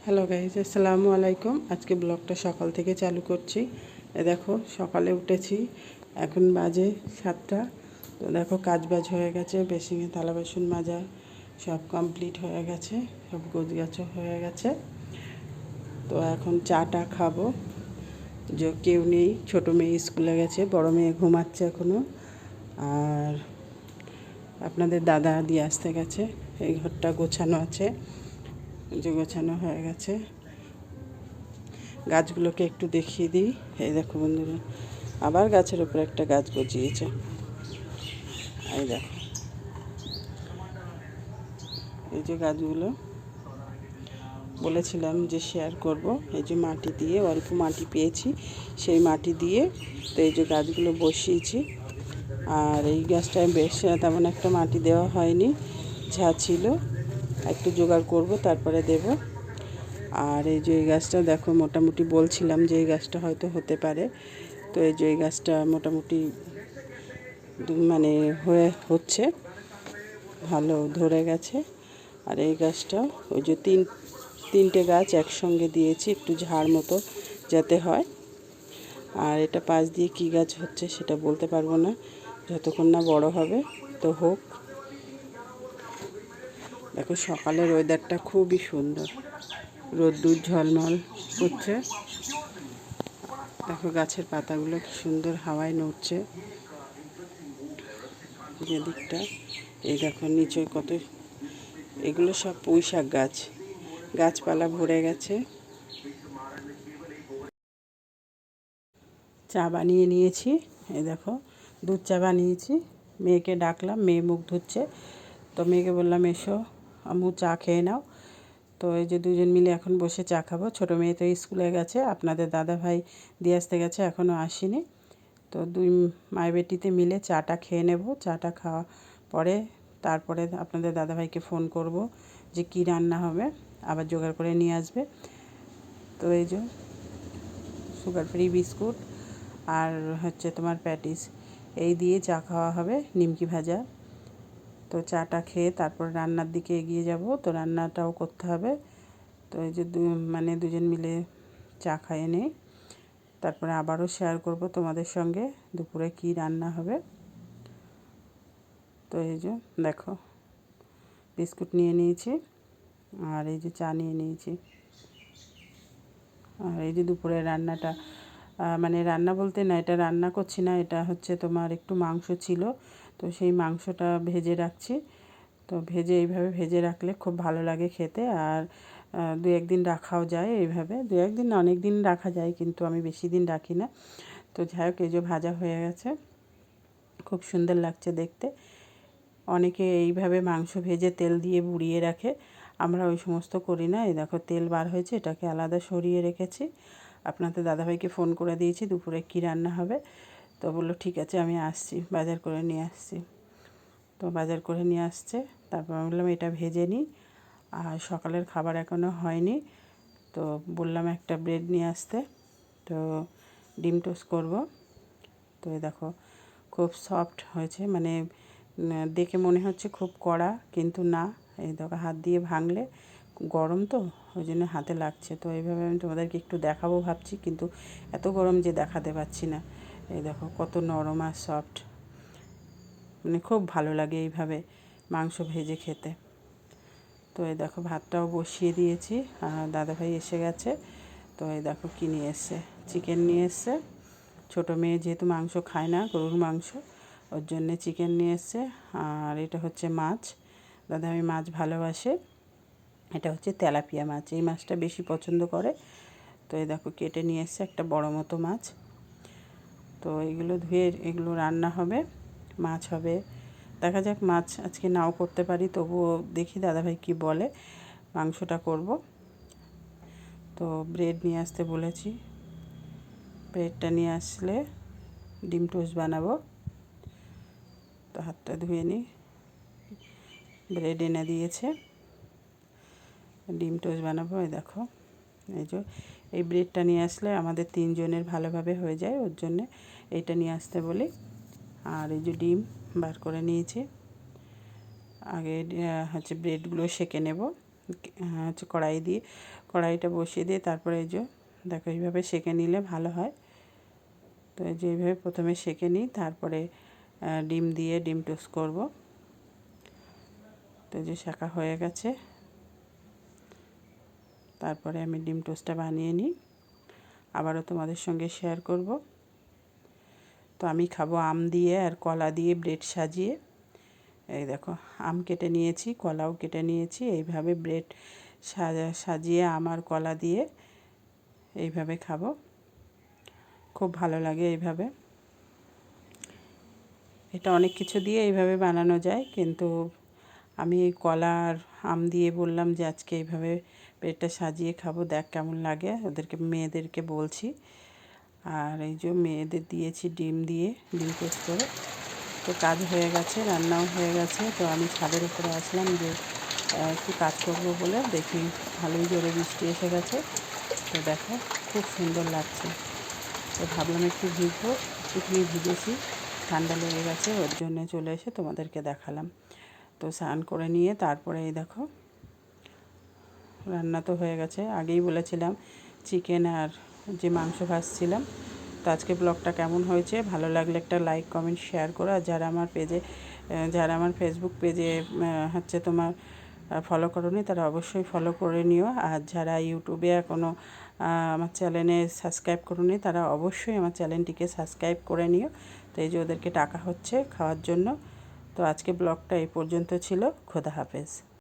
Hello guys, আসসালামু আলাইকুম। আজকে ব্লগটা সকাল থেকে চালু করছি। দেখো সকালে উঠেছি, এখন বাজে 7টা। তো দেখো কাজবাজ হয়ে গেছে, বেসিংয়ে থালা বাসন মাজা সব কমপ্লিট হয়ে গেছে, সব গোছগাছও হয়ে গেছে। তো এখন চাটা খাবো। যে কেউ নেই, ছোটো মেয়ে স্কুলে গেছে, বড় মেয়ে ঘুমাচ্ছে এখনও। আর আপনাদের দাদা দিয়ে আসতে গেছে। এই ঘরটা গোছানো আছে, যে গোছানো হয়ে গেছে। গাছগুলোকে একটু দেখিয়ে দিই। এই দেখো বন্ধুরা, আবার গাছের উপর একটা গাছ গজিয়েছে। এই দেখো, এই যে গাছগুলো বলেছিলাম যে শেয়ার করব। এই যে মাটি দিয়ে, অল্প মাটি পেয়েছি, সেই মাটি দিয়ে তো এই যে গাছগুলো বসিয়েছি। আর এই গাছটায় বেশ তেমন একটা মাটি দেওয়া হয়নি, যা ছিল একটু জোগাড় করব, তারপরে দেব। আর এই যে এই গাছটা দেখো, মোটামুটি বলছিলাম যে এই গাছটা হয়তো হতে পারে। তো এই যে এই গাছটা মোটামুটি মানে হচ্ছে, ভালো ধরে গেছে। আর এই গাছটা ওই যে তিনটে গাছ একসঙ্গে দিয়েছি, একটু ঝাড় মতো যাতে হয়। আর এটা পাশ দিয়ে কী গাছ হচ্ছে সেটা বলতে পারবো না, যতক্ষণ না বড় হবে। তো হোক। দেখো সকালের ওয়েদারটা খুবই সুন্দর, রোদ্দুর ঝলমল করছে। দেখো গাছের পাতাগুলো কি সুন্দর হাওয়ায় নড়ছে। যে দিকটা, এই দেখো নিচে কত, এগুলো সব পুঁই শাক গাছ, গাছপালা ভরে গেছে। চা বানিয়ে নিয়েছি, এই দেখো দুধ চা বানিয়েছি। মেয়েকে ডাকলাম, মেয়ে মুখ ধুচ্ছে। তো মেয়েকে বললাম এসো আম্মু চা খেয়ে নাও। তো এই যে দুজন মিলে এখন বসে চা খাবো। ছোটো মেয়ে তো স্কুলে গেছে, আপনাদের দাদা ভাই দিয়ে আসতে গেছে, এখনও আসেনি। তো দুই মায় বেটিতে মিলে চাটা খেয়ে নেব। চাটা খাওয়া পরে তারপরে আপনাদের দাদাভাইকে ফোন করব যে কি রান্না হবে, আবার জোগাড় করে নিয়ে আসবে। তো এই যে সুগার ফ্রি বিস্কুট আর হচ্ছে তোমার প্যাটিস, এই দিয়ে চা খাওয়া হবে, নিমকি ভাজা। তো চাটা খেয়ে তারপর রান্নার দিকে এগিয়ে যাব। তো রান্নাটাও করতে হবে। তো এই যে দুজন মিলে চা খাইয়ে নেই, তারপরে আবারও শেয়ার করব তোমাদের সঙ্গে দুপুরে কি রান্না হবে। তো এই যে দেখো বিস্কুট নিয়ে নিয়েছি, আর এই যে চা নিয়ে নিয়েছি। আর এই যে দুপুরে রান্নাটা, মানে রান্না বলতে না, এটা রান্না করছি না, এটা হচ্ছে তোমার একটু মাংস ছিল, তো সেই মাংসটা ভেজে রাখছি। তো এইভাবে ভেজে রাখলে খুব ভালো লাগে খেতে। আর দু একদিন রাখাও যায় এইভাবে, দু একদিন না, অনেক দিন রাখা যায়, কিন্তু আমি বেশি দিন রাখি না। তো যাই হোক, এই যে ভাজা হয়ে গেছে, খুব সুন্দর লাগছে দেখতে। অনেকে এইভাবে মাংস ভেজে তেল দিয়ে বুড়িয়ে রাখে, আমরা ওই সমস্ত করি না। এই দেখো তেল বার হয়েছে, এটাকে আলাদা সরিয়ে রেখেছি। আপনাদের দাদাভাইকে ফোন করে দিয়েছি দুপুরে কী রান্না হবে। তো বললো ঠিক আছে আমি আসছি, বাজার করে নিয়ে আসছি। তো বাজার করে নিয়ে আসছে, তারপর আমি বললাম এটা ভেজে নিই। আর সকালের খাবার এখনও হয়নি, তো বললাম একটা ব্রেড নিয়ে আসতে। তো ডিম টোস্ট করবো। তো এই দেখো খুব সফট হয়েছে, মানে দেখে মনে হচ্ছে খুব কড়া, কিন্তু না। এই দেখো হাত দিয়ে ভাঙলে, গরম তো ওই জন্য হাতে লাগছে। তো এইভাবে আমি তোমাদেরকে একটু দেখাবো ভাবছি, কিন্তু এত গরম যে দেখাতে পারছি না। এই দেখো কত নরম আর সফট, মানে খুব ভালো লাগে এইভাবে মাংস ভেজে খেতে। তো এই দেখো ভাতটাও বসিয়ে দিয়েছি, আর দাদাভাই এসে গেছে। তো এই দেখো কী নিয়ে এসছে, চিকেন নিয়ে এসছে। ছোটো মেয়ে যেহেতু মাংস খায় না, গরুর মাংস, ওর জন্যে চিকেন নিয়ে এসছে। আর এটা হচ্ছে মাছ, দাদাভাই মাছ ভালোবাসে। এটা হচ্ছে তেলাপিয়া মাছ, এই মাছটা বেশি পছন্দ করে। তো এই দেখো কেটে নিয়ে এসছে একটা বড় মতো মাছ। তো এগুলো ধুয়ে এগুলো রান্না হবে, মাছ হবে। দেখা যাক, মাছ আজকে নাও করতে পারি, তবুও দেখি দাদাভাই কি বলে, মাংসটা করব। তো ব্রেড নিয়ে আসতে বলেছি, ব্রেডটা নিয়ে আসলে ডিম টোস্ট বানাবো। তো হাতটা ধুয়ে নিই, ব্রেড এনে দিয়েছে, ডিম টোস্ট বানাবো। এই দেখো এই যে এই ব্রেডটা নিয়ে আসলে আমাদের তিনজনের ভালোভাবে হয়ে যায়, ওর জন্যে এইটা নিয়ে আসতে বলি। আর এই যে ডিম বার করে নিয়েছি, আগে হচ্ছে ব্রেডগুলো সেঁকে নেব, হচ্ছে কড়াইটা বসিয়ে দিয়ে তারপরে এই যে দেখো এইভাবে সেঁকে নিলে ভালো হয়। তো এই যে এইভাবে প্রথমে সেঁকে নিই, তারপরে ডিম দিয়ে ডিম টোস্ট করব। তো যে শাঁকা হয়ে গেছে, তারপরে আমি ডিম টোস্টটা বানিয়ে নিই, আবারও তোমাদের সঙ্গে শেয়ার করব। তো আমি খাবো আম দিয়ে আর কলা দিয়ে ব্রেড সাজিয়ে। এই দেখো আম কেটে নিয়েছি, কলাও কেটে নিয়েছি, এইভাবে ব্রেড সাজিয়ে আম আর কলা দিয়ে এইভাবে খাবো, খুব ভালো লাগে এইভাবে। এটা অনেক কিছু দিয়ে এইভাবে বানানো যায়, কিন্তু আমি কলা আর আম দিয়ে বললাম যে আজকে এইভাবে ব্রেডটা সাজিয়ে খাবো, দেখ কেমন লাগে, ওদেরকে মেয়েদেরকে বলছি। আর এই যে মেয়েদের দিয়েছি ডিম দিয়ে ডিম টোস্ট করে। তো কাজ হয়ে গেছে, রান্নাও হয়ে গেছে। তো আমি ছাদের উপরে আসলাম যে একটু কাজ করবো বলে, দেখি ভালোই জোরে বৃষ্টি এসে গেছে। তো দেখো খুব সুন্দর লাগছে। তো ভাবলাম একটু ভিজবো, একটুখানি ভিজেছি, ঠান্ডা লেগে গেছে, ওর জন্য চলে এসে তোমাদেরকে দেখালাম। তো স্নান করে নিয়ে তারপরে এই দেখো রান্না তো হয়ে গেছে, আগেই বলেছিলাম চিকেন আর যে মাংস ভাজছিলাম। তো আজকে ব্লগটা কেমন হয়েছে, ভালো লাগলে একটা লাইক কমেন্ট শেয়ার করো। আর যারা আমার ফেসবুক পেজে হচ্ছে তোমার ফলো করোনি, তারা অবশ্যই ফলো করে নিও। আর যারা ইউটিউবে এখনও আমার চ্যানেলে সাবস্ক্রাইব করোনি, তারা অবশ্যই আমার চ্যানেলটিকে সাবস্ক্রাইব করে নিও। তো এই যে ওদেরকে টাকা হচ্ছে খাওয়ার জন্য। তো আজকে ব্লগটা এই পর্যন্ত ছিল। খোদা হাফেজ।